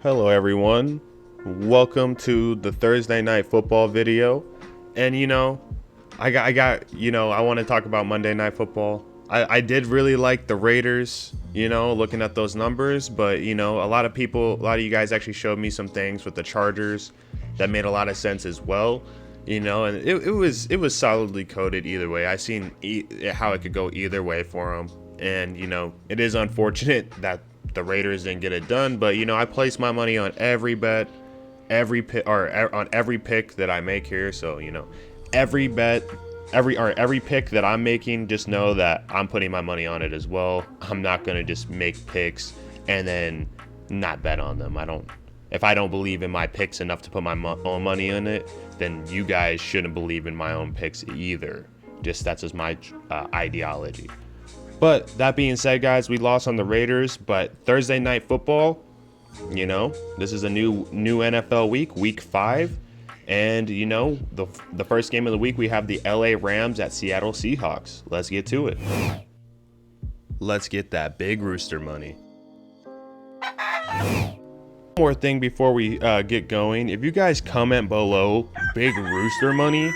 Hello everyone, welcome to the Thursday night football video. And I want to talk about Monday night football. I did really like the Raiders, looking at those numbers, but a lot of you guys actually showed me some things with the Chargers that made a lot of sense as well. And it was solidly coded either way. I seen how it could go either way for them. And it is unfortunate that the Raiders didn't get it done, but I place my money on every bet, every pick that I make here. So every bet, every pick that I'm making, just know that I'm putting my money on it as well. I'm not gonna just make picks and then not bet on them. If I don't believe in my picks enough to put my own money in it, then you guys shouldn't believe in my own picks either. That's just my ideology. But that being said, guys, we lost on the Raiders, but Thursday night football, this is a new NFL week 5. And, the first game of the week, we have the LA Rams at Seattle Seahawks. Let's get to it. Let's get that Big Rooster money. One more thing before we get going. If you guys comment below Big Rooster money,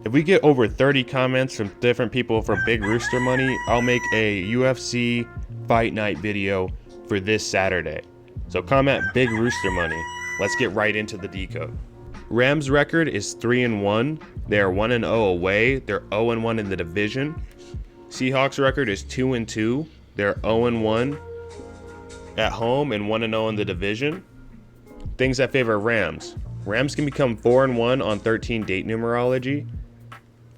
if we get over 30 comments from different people for Big Rooster money, I'll make a UFC fight night video for this Saturday. So comment Big Rooster money. Let's get right into the decode. Rams record is 3-1. They are 1-0 away. They're 0-1 in the division. Seahawks record is 2-2. They're 0-1 at home and 1-0 in the division. Things that favor Rams. Rams can become 4-1 on 13 date numerology.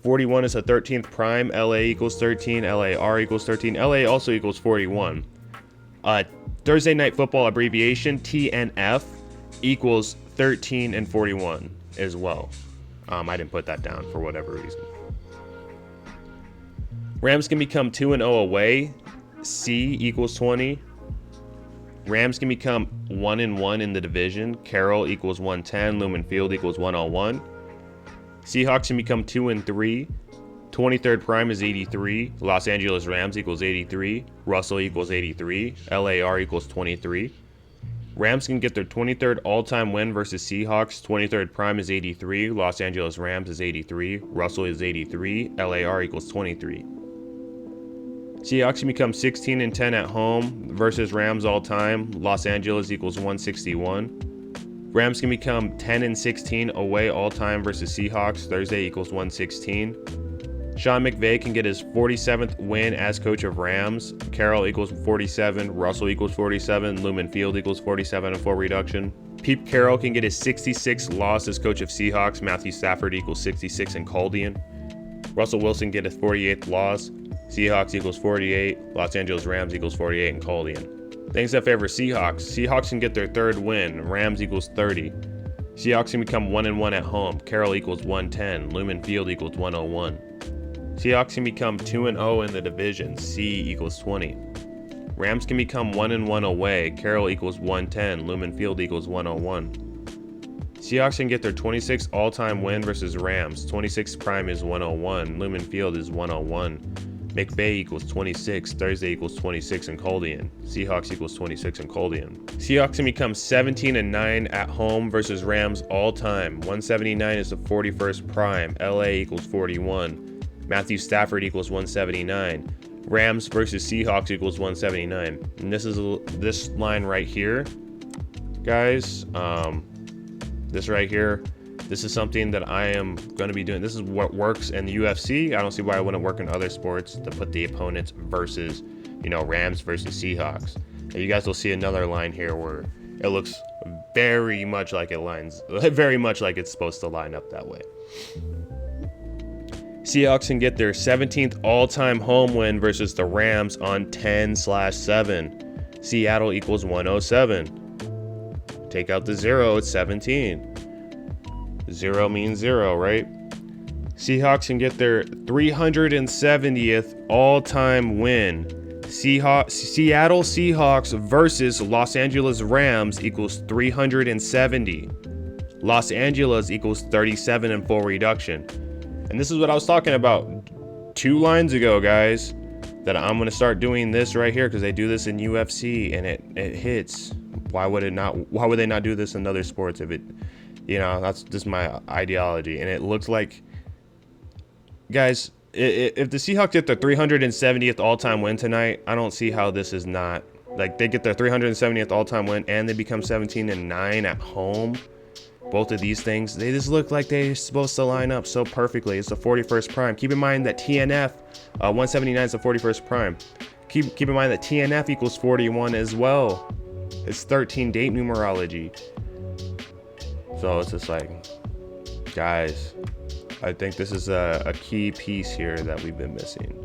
41 is a 13th prime. LA equals 13. LAR equals 13. LA also equals 41. Thursday night football abbreviation TNF equals 13 and 41 as well. I didn't put that down for whatever reason. Rams can become 2-0 away. C equals 20. Rams can become 1-1 in the division. Carroll equals 110. Lumen Field equals 101. Seahawks can become 2-3. 23rd prime is 83. Los Angeles Rams equals 83. Russell equals 83. LAR equals 23. Rams can get their 23rd all-time win versus Seahawks. 23rd prime is 83. Los Angeles Rams is 83. Russell is 83. LAR equals 23. Seahawks can become 16-10 at home versus Rams all-time. Los Angeles equals 161. Rams can become 10-16 away all-time versus Seahawks. Thursday equals 116. Sean McVay can get his 47th win as coach of Rams. Carroll equals 47. Russell equals 47. Lumen Field equals 47 and 4 reduction. Pete Carroll can get his 66th loss as coach of Seahawks. Matthew Stafford equals 66 and Caldian. Russell Wilson get his 48th loss. Seahawks equals 48. Los Angeles Rams equals 48 and Caldian. Things that favor Seahawks. Seahawks can get their 3rd win. Rams equals 30. Seahawks can become 1-1 at home. Carroll equals 110. Lumen Field equals 101. Seahawks can become 2-0 in the division. C equals 20. Rams can become 1-1 away. Carroll equals 110. Lumen Field equals 101. Seahawks can get their 26th all-time win versus Rams. 26th prime is 101. Lumen Field is 101. McVay equals 26. Thursday equals 26 and Caldian. Seahawks equals 26 and Caldian. Seahawks can become 17-9 at home versus Rams all time. 179 is the 41st prime. LA equals 41. Matthew Stafford equals 179. Rams versus Seahawks equals 179. And this line right here, guys. This right here. This is something that I am going to be doing. This is what works in the UFC. I don't see why it wouldn't work in other sports to put the opponents versus, Rams versus Seahawks. And you guys will see another line here where it looks very much like it's supposed to line up that way. Seahawks can get their 17th all-time home win versus the Rams on 10/7. Seattle equals 107. Take out the 0, it's 17. 0 means 0, right? Seahawks can get their 370th all-time win. Seattle Seahawks versus Los Angeles Rams equals 370. Los Angeles equals 37 and full reduction. And this is what I was talking about 2 lines ago, guys, that I'm going to start doing this right here because they do this in UFC and it hits. Why would they not do this in other sports if it, that's just my ideology. And it looks like, guys, if the Seahawks get their 370th all-time win tonight, I don't see how this is not, like, they get their 370th all-time win and they become 17-9 at home. Both of these things, they just look like they're supposed to line up so perfectly. It's the 41st prime. Keep in mind that TNF 179 is the 41st prime. Keep in mind that TNF equals 41 as well. It's 13 date numerology. So it's just like, guys, I think this is a key piece here that we've been missing.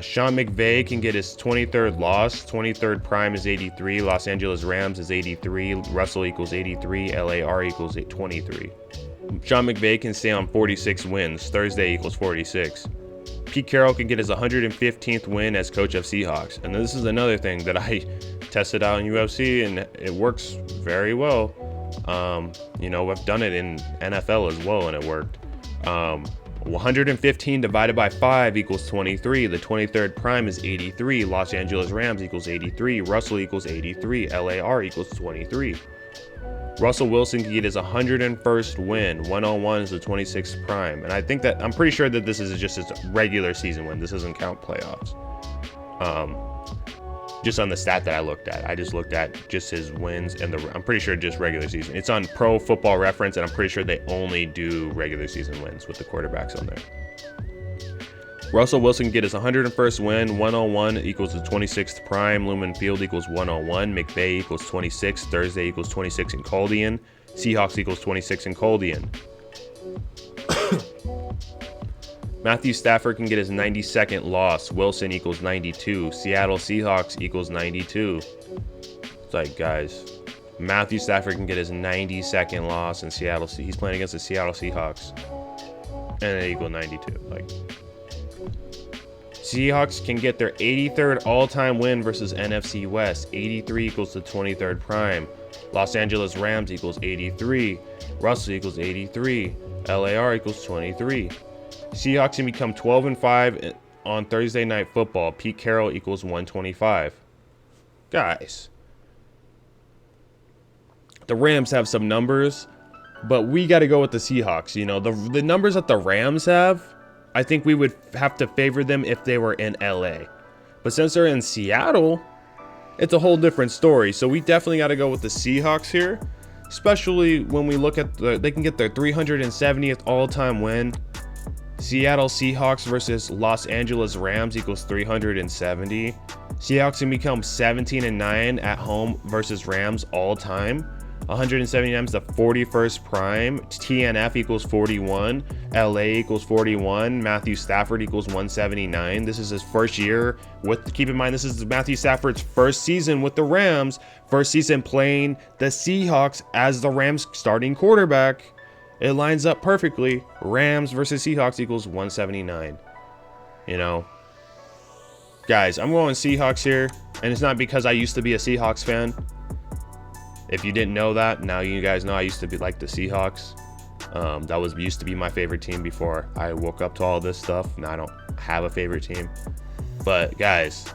Sean McVay can get his 23rd loss. 23rd prime is 83. Los Angeles Rams is 83. Russell equals 83. LAR equals 23. Sean McVay can stay on 46 wins. Thursday equals 46. Pete Carroll can get his 115th win as coach of Seahawks. And this is another thing that I tested out in UFC, and it works very well. I've done it in NFL as well, and it worked. 115 divided by 5 equals 23. The 23rd prime is 83. Los Angeles Rams equals 83. Russell equals 83. LAR equals 23. Russell Wilson can get his 101st win. 101 is the 26th prime. And I'm pretty sure that this is just his regular season win. This doesn't count playoffs. Just on the stat that I looked at. I just looked at just his wins, and I'm pretty sure just regular season. It's on Pro Football Reference, and I'm pretty sure they only do regular season wins with the quarterbacks on there. Russell Wilson can get his 101st win. 101 equals the 26th prime. Lumen Field equals 101. McVay equals 26. Thursday equals 26 in Caldian. Seahawks equals 26 in Caldian. Matthew Stafford can get his 92nd loss. Wilson equals 92. Seattle Seahawks equals 92. It's like, guys, Matthew Stafford can get his 92nd loss in Seattle. He's playing against the Seattle Seahawks, and they equal 92. Like, Seahawks can get their 83rd all-time win versus NFC West. 83 equals the 23rd prime. Los Angeles Rams equals 83. Russell equals 83. LAR equals 23. Seahawks can become 12-5 on Thursday Night Football. Pete Carroll equals 125. Guys, the Rams have some numbers, but we got to go with the Seahawks. The numbers that the Rams have, I think we would have to favor them if they were in LA. But since they're in Seattle, it's a whole different story. So we definitely got to go with the Seahawks here, especially when we look at they can get their 370th all-time win. Seattle Seahawks versus Los Angeles Rams equals 370. Seahawks can become 17-9 at home versus Rams all time. 179 is the 41st prime. TNF equals 41. LA equals 41. Matthew Stafford equals 179. This is his first year keep in mind, this is Matthew Stafford's first season with the Rams. First season playing the Seahawks as the Rams starting quarterback. It lines up perfectly. Rams versus Seahawks equals 179. Guys, I'm going Seahawks here. And it's not because I used to be a Seahawks fan. If you didn't know that, now you guys know I used to be like the Seahawks. That used to be my favorite team before I woke up to all this stuff. Now I don't have a favorite team. But guys,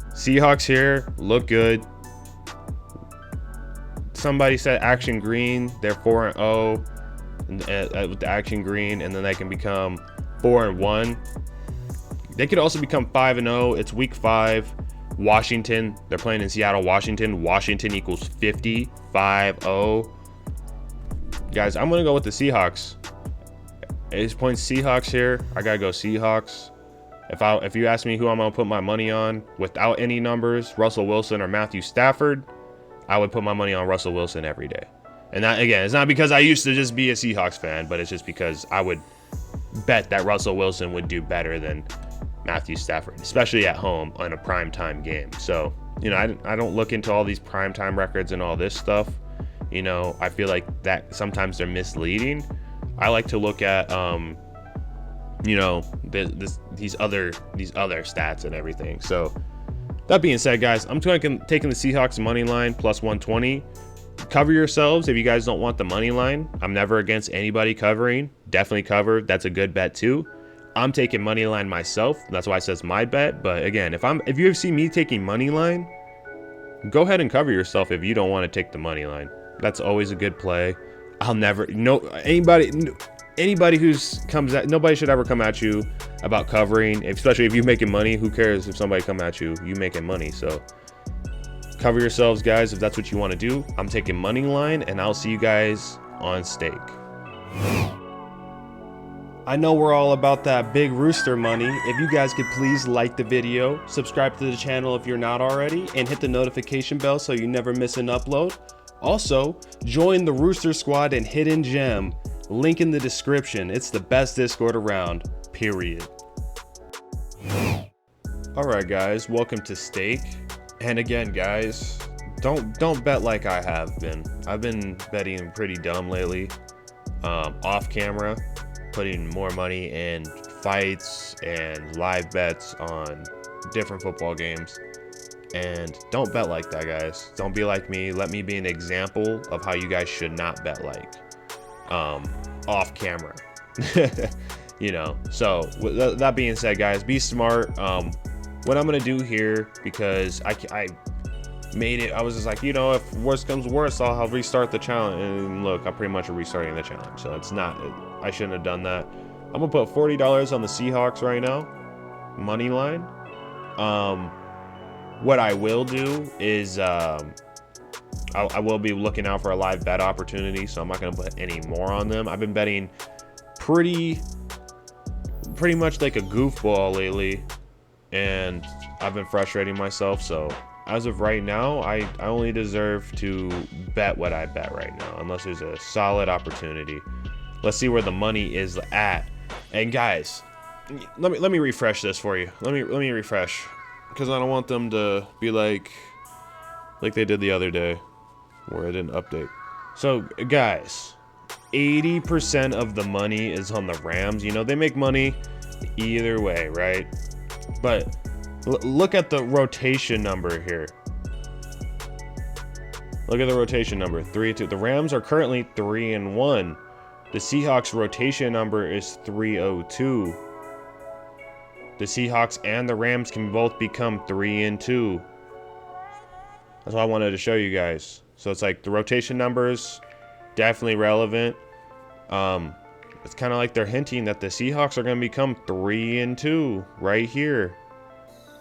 Seahawks here look good. Somebody said Action Green. They're 4-0. With the Action Green, and then they can become 4-1. They could also become 5-0. It's week 5. Washington, they're playing in Seattle, Washington. Washington equals 50. 5-0. Guys, I'm gonna go with the Seahawks. 8 points Seahawks here. I gotta go Seahawks. If you ask me who I'm gonna put my money on without any numbers, Russell Wilson or Matthew Stafford, I would put my money on Russell Wilson every day. And that, again, it's not because I used to just be a Seahawks fan, but it's just because I would bet that Russell Wilson would do better than Matthew Stafford, especially at home on a primetime game. So, I don't look into all these primetime records and all this stuff. I feel like that sometimes they're misleading. I like to look at, these other stats and everything. So, that being said, guys, I'm taking the Seahawks money line plus 120. Cover yourselves if you guys don't want the money line. I'm never against anybody covering. Definitely cover. That's a good bet too. I'm taking money line myself. That's why it says my bet. But again, if you have seen me taking money line, go ahead and cover yourself if you don't want to take the money line. That's always a good play. I'll never, no, anybody who's comes at, nobody should ever come at you about covering, especially if you're making money. Who cares if somebody come at you? You making money, so cover yourselves, guys, if that's what you want to do. I'm taking money line, and I'll see you guys on stake. I know we're all about that Big Rooster money. If you guys could please like the video, subscribe to the channel if you're not already, and hit the notification bell so you never miss an upload. Also, join the Rooster Squad and Hidden Gem. Link in the description. It's the best Discord around, period. Alright guys, welcome to stake. And again guys, don't bet like I have been. I've been betting pretty dumb lately. Off camera, putting more money in fights and live bets on different football games. And don't bet like that, guys. Don't be like me. Let me be an example of how you guys should not bet like off camera. You know, so with that being said, guys, be smart. What I'm gonna do here, because I made it, I was just like, you know, if worst comes worst, I'll restart the challenge. And look, I'm pretty much restarting the challenge, so it's not, I shouldn't have done that. I'm gonna put $40 on the Seahawks right now, money line. What I will do is I will be looking out for a live bet opportunity, so I'm not gonna put any more on them. I've been betting pretty much like a goofball lately, and I've been frustrating myself. So as of right now, I only deserve to bet what I bet right now, unless there's a solid opportunity. Let's see where the money is at. And guys, let me refresh this for you. Let me refresh, because I don't want them to be like they did the other day where I didn't update. So guys, 80% of the money is on the Rams. You know, they make money either way, right? But look at the rotation number here. Look at the rotation number, 3-2. The Rams are currently 3-1. The Seahawks rotation number is 302. The Seahawks and the Rams can both become 3-2. That's what I wanted to show you guys. So it's like the rotation numbers definitely relevant. It's kind of like they're hinting that the Seahawks are going to become 3-2 right here.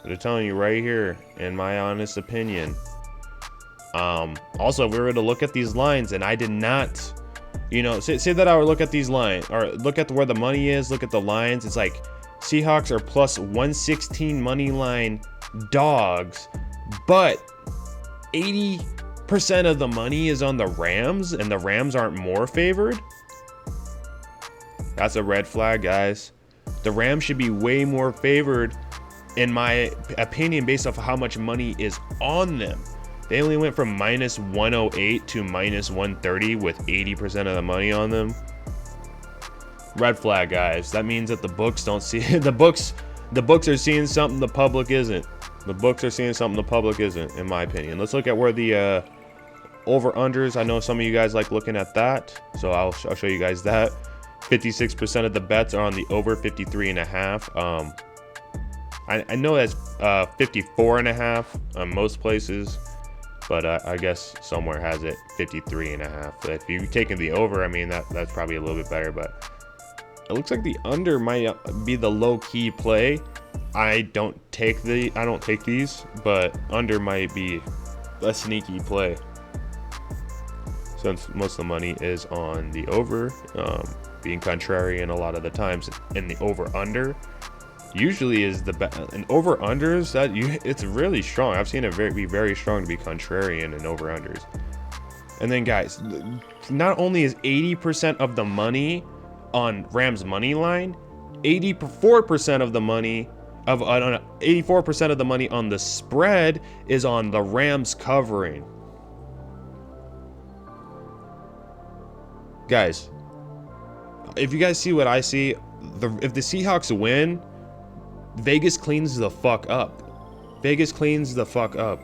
They're telling you right here, in my honest opinion. Also, if we were to look at these lines, and I did not, you know, say that I would look at these lines, or look at where the money is, look at the lines. It's like Seahawks are plus 116 money line dogs, but 80% of the money is on the Rams, and the Rams aren't more favored. That's a red flag, guys. The Rams should be way more favored, in my opinion, based off of how much money is on them. They only went from minus 108 to minus 130 with 80% of the money on them. Red flag, guys. That means that the books don't see the books are seeing something the public isn't. The books are seeing something the public isn't, in my opinion. Let's look at where the over-unders. I know some of you guys like looking at that, so I'll show you guys that. 56% of the bets are on the over 53.5. I know that's 54.5 on most places, but I guess somewhere has it 53.5. But if you're taking the over, I mean that's probably a little bit better. But it looks like the under might be the low-key play. I don't take these, but under might be a sneaky play, since most of the money is on the over, being contrarian a lot of the times. In the over-under usually is the best. And over-unders, it's really strong. I've seen it be very strong to be contrarian in over-unders. And then guys, not only is 80% of the money on Rams money line, 84% of the money 84% of the money on the spread is on the Rams covering. Guys, if you guys see what I see, if the Seahawks win, Vegas cleans the fuck up. Vegas cleans the fuck up.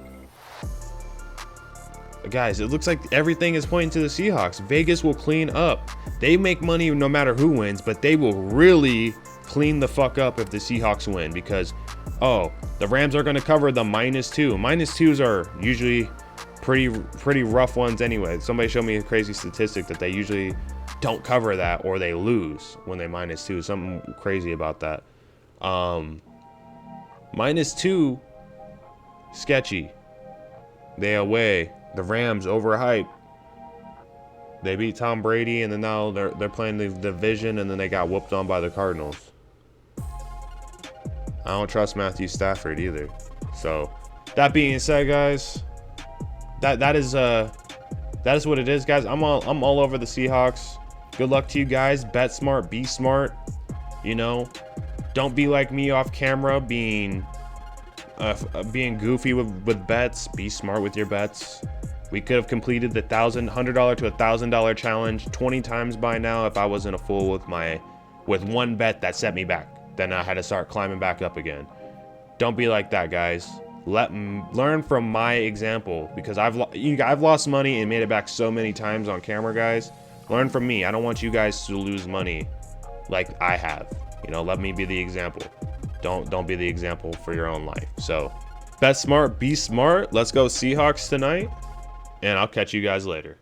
Guys, it looks like everything is pointing to the Seahawks. Vegas will clean up. They make money no matter who wins, but they will really clean the fuck up if the Seahawks win, because, oh, the Rams are going to cover the -2. -2s are usually pretty rough ones anyway. Somebody showed me a crazy statistic that they usually don't cover that, or they lose when they -2. Something crazy about that. -2, sketchy. They away. The Rams overhyped. They beat Tom Brady, and then now they're playing the division, and then they got whooped on by the Cardinals. I don't trust Matthew Stafford either. So, that being said, guys, that is what it is, guys. I'm all over the Seahawks. Good luck to you guys. Bet smart, be smart. You know, don't be like me off camera, being goofy with bets. Be smart with your bets. We could have completed the $100 to $1,000 challenge 20 times by now if I wasn't a fool with one bet that set me back. Then I had to start climbing back up again. Don't be like that, guys. Learn from my example, because I've lost money and made it back so many times on camera, guys. Learn from me. I don't want you guys to lose money like I have. You know, let me be the example. Don't be the example for your own life. So, bet smart, be smart. Let's go Seahawks tonight. And I'll catch you guys later.